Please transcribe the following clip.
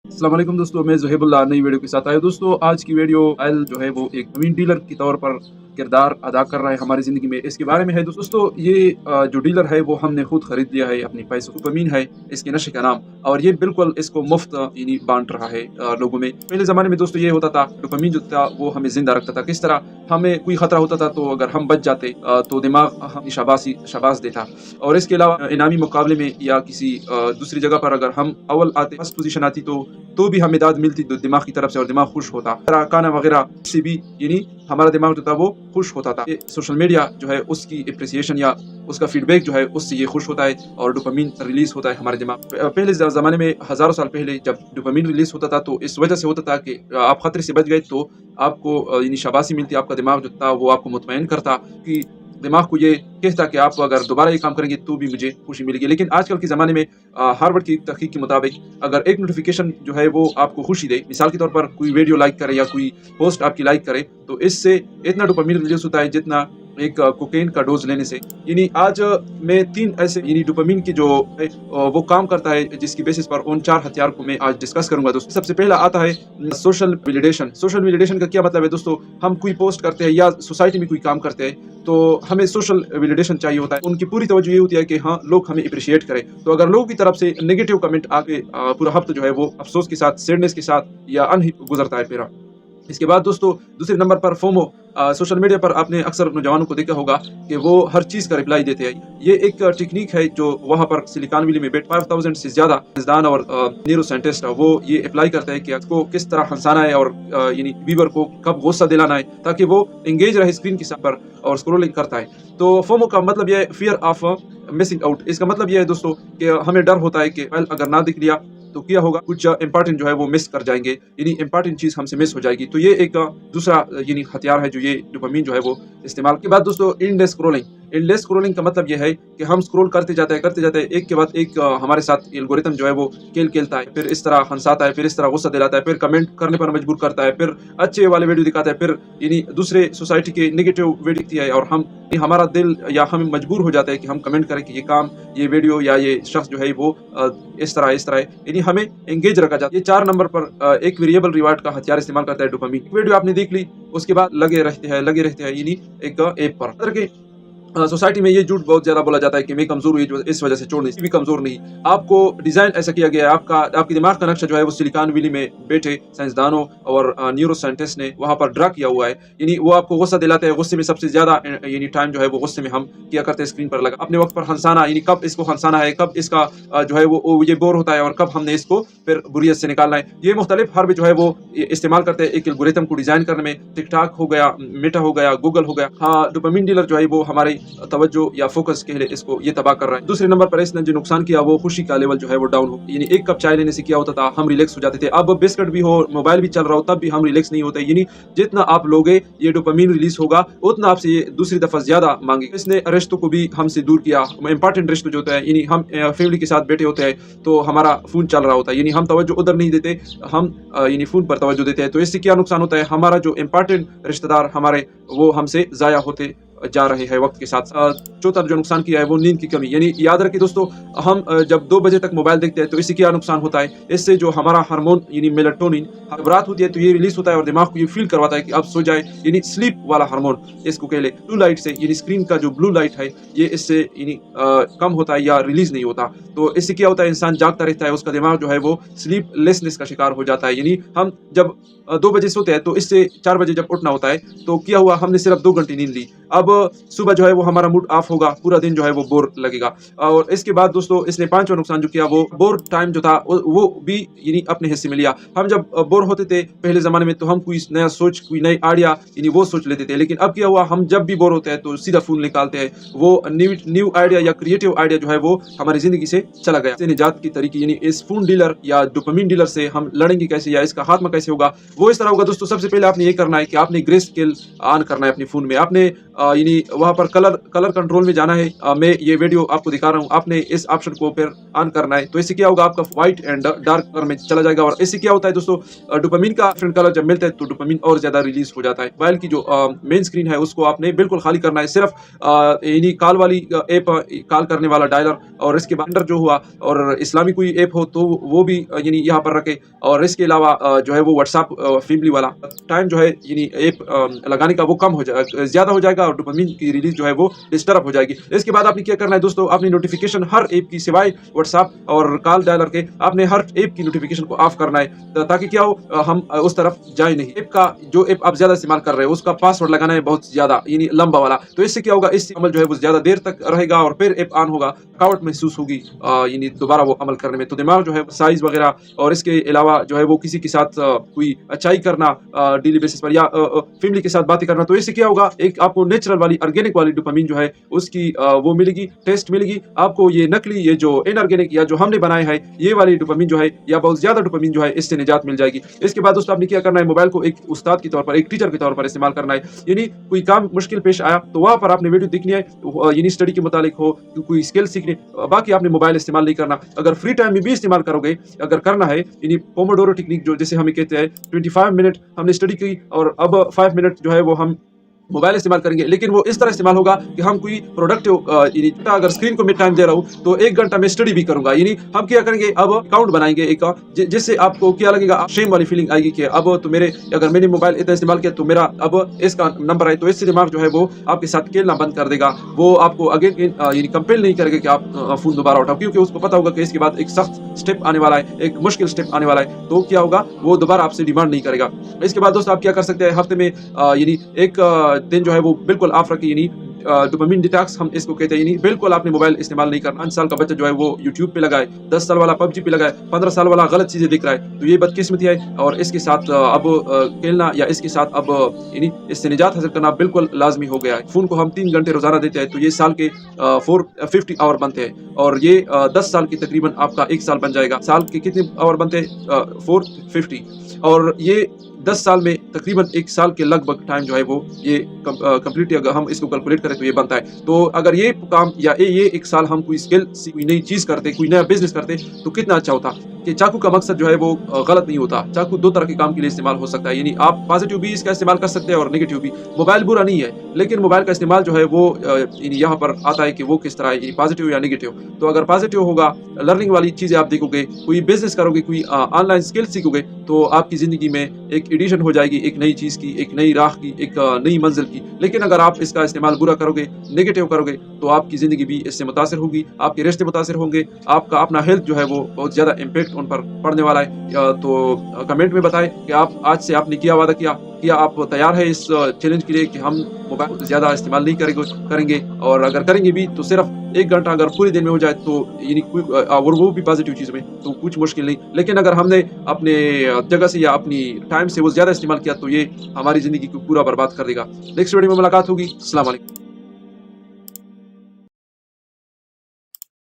अस्सलाम वालेकुम दोस्तों, मैं ज़ुहैबुल्लाह नई वीडियो के साथ आया। दोस्तों, आज की वीडियो जो है वो एक नवीन डीलर के तौर पर किरदार अदा कर रहा है हमारी ज़िंदगी में। इसके बारे में है दोस्तों, ये जो डीलर है वो हमने खुद खरीद लिया है अपने पैसों। डोपामाइन है इसके नशे का नाम, और ये बिल्कुल इसको मुफ्त यानी बाँट रहा है लोगों में। पहले ज़माने में दोस्तों ये होता था, डोपामाइन जो था वो हमें ज़िंदा रखता था। किस तरह? हमें कोई खतरा होता था तो अगर हम बच जाते तो दिमाग हमें शाबाश देता। और इसके अलावा इनामी मुकाबले में या किसी दूसरी जगह पर अगर हम अव्वल आते, फर्स्ट पोज़ीशन आती तो भी हमें दाद मिलती तो दिमाग की तरफ से, और दिमाग खुश होता। खाना वगैरह से भी यानी हमारा दिमाग जो था वो खुश होता था। ये सोशल मीडिया जो है उसकी एप्रिसिएशन या उसका फीडबैक जो है उससे ये खुश होता है और डोपामाइन रिलीज़ होता है हमारे दिमाग। पहले ज़माने में हज़ारों साल पहले जब डोपामाइन रिलीज़ होता था तो इस वजह से होता था कि आप खतरे से बच गए तो आपको यानी शाबाशी मिलती। आपका दिमाग जो था वो आपको मुतमईन करता कि दिमाग को ये कहता कि आप अगर दोबारा ये काम करेंगे तो भी मुझे खुशी मिलेगी। लेकिन आजकल के ज़माने में हार्वर्ड की तहकीक के मुताबिक अगर एक नोटिफ़िकेशन जो है वो आपको खुशी दे, मिसाल के तौर पर कोई वीडियो लाइक करे या कोई पोस्ट आपकी लाइक करे, तो इससे इतना डोपामाइन रिलीज़ होता है जितना एक कोकेन का डोज़ लेने से। यानी आज मैं 3 ऐसे यानी डोपामाइन की जो है वो काम करता है जिसकी बेसिस पर उन 4 हथियार को मैं आज डिस्कस करूँगा दोस्तों। सबसे पहला आता है सोशल वैलिडेशन। सोशल वैलिडेशन का क्या मतलब है दोस्तों? हम कोई पोस्ट करते हैं या सोसाइटी में कोई काम करते हैं तो हमें सोशल वैलिडेशन चाहिए होता है। उनकी पूरी तवज्जो ये होती है कि हाँ, लोग हमें एप्रिशिएट करें। तो अगर लोगों की तरफ से नेगेटिव कमेंट आके पूरा हफ्ता जो है वो अफ़सोस के साथ, सैडनेस के साथ या अनहित गुज़रता है मेरा। इसके बाद दोस्तों दूसरे नंबर पर फोमो। सोशल मीडिया पर आपने अक्सर नौजवानों को देखा होगा कि वो हर चीज़ का रिप्लाई देते हैं। ये एक टेक्नीक है जो वहाँ पर सिलिकॉन वैली में 5000 से ज़्यादा साइंसदान और न्यूरो साइंटिस्ट है, वो ये अप्लाई करते हैं कि आपको किस तरह हँसाना है और यानी व्यूअर को कब गुस्सा दिलाना है ताकि वो एंगेज रहे स्क्रीन के साथ पर और स्क्रॉलिंग करता है। तो फोमो का मतलब ये है फियर ऑफ मिसिंग आउट। इसका मतलब ये है दोस्तों कि हमें डर होता है कि वेल अगर ना दिख लिया तो क्या होगा, कुछ इंपॉर्टेंट जो है वो मिस कर जाएँगे, यानी इंपॉर्टेंट चीज़ हमसे मिस हो जाएगी। तो ये एक दूसरा यानी हथियार है जो ये डोपामाइन जो है वो इस्तेमाल के बाद दोस्तों एंडलेस स्क्रॉलिंग। एंडलेस स्क्रॉलिंग का मतलब ये है कि हम स्क्रॉल करते जाते हैं, एक के बाद एक हमारे साथ एल्गोरिथम जो है वो खेलता है, फिर इस तरह हँसाता है, फिर इस तरह गुस्सा दिलाता है, फिर कमेंट करने पर मजबूर करता है, फिर अच्छे वाले वीडियो दिखाता है, फिर यानी दूसरे सोसाइटी के नेगेटिव वीडियो दिखती है और हमारा दिल या हम मजबूर हो जाता है कि हम कमेंट करें कि ये काम, ये वीडियो या ये शख्स जो है वो इस तरह है, यानी हमें एंगेज रखा जाता है। ये 4 नंबर पर एक वेरिएबल रिवार्ड का हथियार इस्तेमाल करता है डोपामाइन। वीडियो आपने देख ली, उसके बाद लगे रहते हैं यानी एक ऐप पर। सोसाइटी में ये झूठ बहुत ज़्यादा बोला जाता है कि मैं कमज़ोर हूँ इस वजह से छोड़ नहीं, भी कमज़ोर नहीं। आपको डिज़ाइन ऐसा किया गया है, आपके दिमाग का नक्शा जो है वो सिलिकॉन वैली में बैठे साइंसदानों और न्यूरो साइंटिस्ट ने वहाँ पर ड्रा किया हुआ है। यानी वो आपको गुस्सा दिलाते हैं, गुस्से में सबसे ज़्यादा यानी टाइम जो है वो गुस्से में हम किया करते हैं स्क्रीन पर लगा। अपने वक़्त पर हँसाना, यानी कब इसको हँसाना है, कब इसका जो है वो ये बोर होता है और कब हमने इसको फिर बुरियत से निकालना है। ये मुख्तलिफ हर्ब जो है वो इस्तेमाल करते हैं एक एल्गोरिथम को डिज़ाइन करने में। टिकटॉक हो गया, मेटा हो गया, गूगल हो गया। हाँ, डोपामाइन डीलर जो है वो हमारी तवज्जो या फोकस कह ले इसको, ये तबाह कर रहा है। दूसरे नंबर पर इसने जो नुकसान किया वो खुशी का लेवल जो है वो डाउन हो, यानी एक कप चाय लेने से क्या होता था, हम रिलैक्स हो जाते थे। अब बिस्किट भी हो, मोबाइल भी चल रहा हो, तब भी हम रिलैक्स नहीं होते। यानी जितना आप लोगे ये डोपामाइन रिलीज होगा उतना आपसे ये दूसरी दफा ज्यादा मांगेगा। इसने रिश्तों को भी हमसे दूर किया। इंपॉर्टेंट रिश्ते जो होते हैं, यानी हम फैमिली के साथ बैठे होते हैं तो हमारा फोन चल रहा होता है, यानी हम तवज्जो उधर नहीं देते, हम यानी फोन पर तवज्जो देते हैं। तो इससे क्या नुकसान होता है, हमारा जो इंपॉर्टेंट रिश्तेदार हमारे वो हमसे जाया होते जा रहे हैं वक्त के साथ। चौथा जो नुकसान किया है वो नींद की कमी। यानी याद रखिए दोस्तों, हम जब 2 बजे तक मोबाइल देखते हैं तो इससे क्या नुकसान होता है, इससे जो हमारा हार्मोन यानी मेलाटोनिन जब रात होती है तो ये रिलीज होता है और दिमाग को ये फील करवाता है कि अब सो जाए, यानी स्लीप वाला हार्मोन इसको कह ले। ब्लू लाइट से, यानी स्क्रीन का जो ब्लू लाइट है ये इससे यानी कम होता है या रिलीज नहीं होता। तो इससे क्या होता है, इंसान जागता रहता है, उसका दिमाग जो है वो स्लीपलेसनेस का शिकार हो जाता है। यानी हम जब 2 बजे सोते हैं तो इससे 4 बजे जब उठना होता है तो क्या हुआ, हमने सिर्फ 2 घंटे नींद ली। अब सुबह जो है वो हमारा मूड ऑफ होगा, पूरा दिन जो है वो बोर लगेगा। और इसके बाद दोस्तों इसने 5वां नुकसान जो किया वो बोर टाइम जो था वो भी यानी अपने हिस्से में लिया। हम जब बोर होते थे पहले ज़माने में तो हम कोई नया सोच, कोई नई आइडिया यानी वो सोच लेते थे। लेकिन अब क्या हुआ, हम जब भी बोर होते हैं तो सीधा फ़ोन निकालते हैं, वो न्यू आइडिया या क्रिएटिव आइडिया जो है वो हमारी ज़िंदगी से चला गया। इससे निजात की तरीके यानी इस फ़ोन डीलर या डोपामाइन डीलर से हम लड़ेंगे कैसे या इसका खात्मा कैसे होगा, वो इस तरह होगा दोस्तों। सबसे पहले आपने ये करना है कि आपने ग्रे स्केल ऑन करना है अपने फ़ोन में। आपने यानी वहाँ पर कलर कंट्रोल में जाना है। मैं ये वीडियो आपको दिखा रहा हूँ, आपने इस ऑप्शन को फिर ऑन करना है। तो इससे क्या होगा, आपका व्हाइट एंड डार्क कलर में चला जाएगा। और इससे क्या होता है दोस्तों, डोपामिन का डिफरेंट कलर जब मिलता है तो डोपामिन और ज्यादा रिलीज हो जाता है। मोबाइल की जो मेन स्क्रीन है उसको आपने बिल्कुल खाली करना है, सिर्फ यानी कॉल वाली ऐप, कॉल करने वाला डायलर, और इसके बाद जो हुआ और इस्लामी कोई ऐप हो तो वो भी यानी यहाँ पर रखे। और इसके अलावा जो है वो व्हाट्सएप फैमिली वाला टाइम जो है यानी ऐप लगाने का वो कम हो जाएगा, ज्यादा हो जाएगा, और डोपामिन की रिलीज जो है वो डिस्टर्ब हो जाएगी। इसके बाद आपने क्या करना है दोस्तों, आपने नोटिफिकेशन हर ऐप की सिवाय व्हाट्सएप और कॉल डायलर के आपने हर ऐप की नोटिफिकेशन को ऑफ करना है, ताकि क्या हो हम उस तरफ जाए नहीं। ऐप का जो ऐप आप ज्यादा इस्तेमाल कर रहे हो उसका पासवर्ड लगाना है बहुत ज्यादा यानी लंबा वाला। तो इससे क्या होगा, इससे अमल जो है वो ज्यादा देर तक रहेगा और फिर ऐप ऑन होगा, थकावट महसूस होगी यानी दोबारा वो अमल करने में। तो दिमाग जो है साइज वगैरह, और इसके अलावा जो है वो किसी के साथ कोई अच्छाई करना डेली बेसिस पर, या फैमिली के साथ बातें करना, तो इससे क्या होगा, एक आपको नेचुरल वाली ऑर्गेनिक वाली डोपामिन जो है उसकी वो मिलेगी, टेस्ट मिलेगी आपको। ये नकली, ये जो इनऑर्गेनिक या जो हमने बनाया है ये वाली डोपामिन जो है, या बहुत ज्यादा डोपामिन जो है, इससे निजात मिल जाएगी। इसके बाद दोस्तों आपने क्या करना है, मोबाइल को एक उस्ताद के तौर पर, एक टीचर के तौर पर इस्तेमाल करना है। यानी कोई काम मुश्किल पेश आया तो वहां पर आपने वीडियो देखनी है, यानी स्टडी के मुतालिक हो, कोई स्किल सीखने, बाकी आपने मोबाइल इस्तेमाल नहीं करना। अगर फ्री टाइम में भी इस्तेमाल करोगे, अगर करना है, यानी पोमोडोरो टेक्निक जो जैसे हमें कहते हैं, 25 मिनट हमने स्टडी की और अब 5 मिनट जो है वो हम मोबाइल इस्तेमाल करेंगे, लेकिन वो इस तरह इस्तेमाल होगा कि हम कोई प्रोडक्टिव, अगर स्क्रीन को मैं टाइम दे रहा हूँ तो 1 घंटा में स्टडी भी करूंगा। यानी हम क्या करेंगे, अब अकाउंट बनाएंगे एक, जिससे आपको क्या लगेगा, शेम वाली फीलिंग आएगी कि अब तो मेरे, अगर मैंने मोबाइल इतना इस्तेमाल किया तो मेरा अब इसका नंबर आए, तो इससे दिमाग जो है वो आपके साथ खेलना बंद कर देगा। वो आपको अगेन यानी कंपेल नहीं करेगा कि आप फोन दोबारा उठाओ, क्योंकि उसको पता होगा कि इसके बाद एक सख्त स्टेप आने वाला है, एक मुश्किल स्टेप आने वाला है। तो क्या होगा, वो दोबारा आपसे डिमांड नहीं करेगा। इसके बाद दोस्तों आप क्या कर सकते हैं, हफ्ते में यानी एक दिन जो है वो बिल्कुल ऑफ रखिए, यानी डोपामिन डिटॉक्स हम इसको कहते हैं। यानी बिल्कुल आपने मोबाइल इस्तेमाल नहीं करना। 5 साल का बच्चा जो है वो यूट्यूब पे लगाए, 10 साल वाला पबजी पे लगाए, 15 साल वाला गलत चीजें दिख रहा है, तो ये बदकिस्मती है। और इसके साथ अब खेलना, या इसके साथ अब यानी इससे निजात हासिल करना बिल्कुल लाजमी हो गया है। फोन को हम 3 घंटे रोजाना देते हैं तो ये साल के 450 आवर बनते हैं, और ये 10 साल के तकरीबन आपका 1 साल बन जाएगा। साल के कितने आवर बनते हैं, 450, और ये 10 साल में तकरीबन 1 साल के लगभग टाइम जो है वो ये कंप्लीटली अगर हम इसको कैलकुलेट करें तो ये बनता है। तो अगर ये काम या ये 1 साल हम कोई स्किल, कोई नई चीज करते, कोई नया बिजनेस करते तो कितना अच्छा होता। कि चाकू का मकसद जो है वो गलत नहीं होता। चाकू 2 तरह के काम के लिए इस्तेमाल हो सकता है, यानी आप पॉजिटिव भी इसका इस्तेमाल कर सकते हैं और नेगेटिव भी। मोबाइल बुरा नहीं है, लेकिन मोबाइल का इस्तेमाल जो है वो यहाँ पर आता है कि वो किस तरह है, पॉजिटिव या नेगेटिव। तो अगर पॉजिटिव होगा, लर्निंग वाली चीजें आप देखोगे, कोई बिजनेस करोगे, कोई ऑनलाइन स्किल सीखोगे, तो आपकी जिंदगी में एक एडिशन हो जाएगी, एक नई चीज की, एक नई राह की, एक नई मंजिल की। लेकिन अगर आप इसका इस्तेमाल बुरा करोगे, नेगेटिव करोगे, तो आपकी जिंदगी भी इससे मुतासिर होगी, आपके रिश्ते मुतासिर होंगे, आपका अपना हेल्थ जो है वो बहुत ज्यादा इम्पैक्ट उन पर पड़ने वाला है। तो कमेंट में बताएं कि आप आज से आपने क्या वादा किया आप तैयार है इस चैलेंज के लिए कि हम मोबाइल ज्यादा इस्तेमाल नहीं करेंगे, और अगर करेंगे भी तो सिर्फ 1 घंटा अगर पूरे दिन में हो जाए तो यानी और वो भी पॉजिटिव चीज में, तो कुछ मुश्किल नहीं। लेकिन अगर हमने अपने जगह से या अपनी टाइम से वो ज्यादा इस्तेमाल किया तो ये हमारी जिंदगी को पूरा बर्बाद कर देगा। नेक्स्ट वीडियो में मुलाकात होगी। अस्सलाम वालेकुम।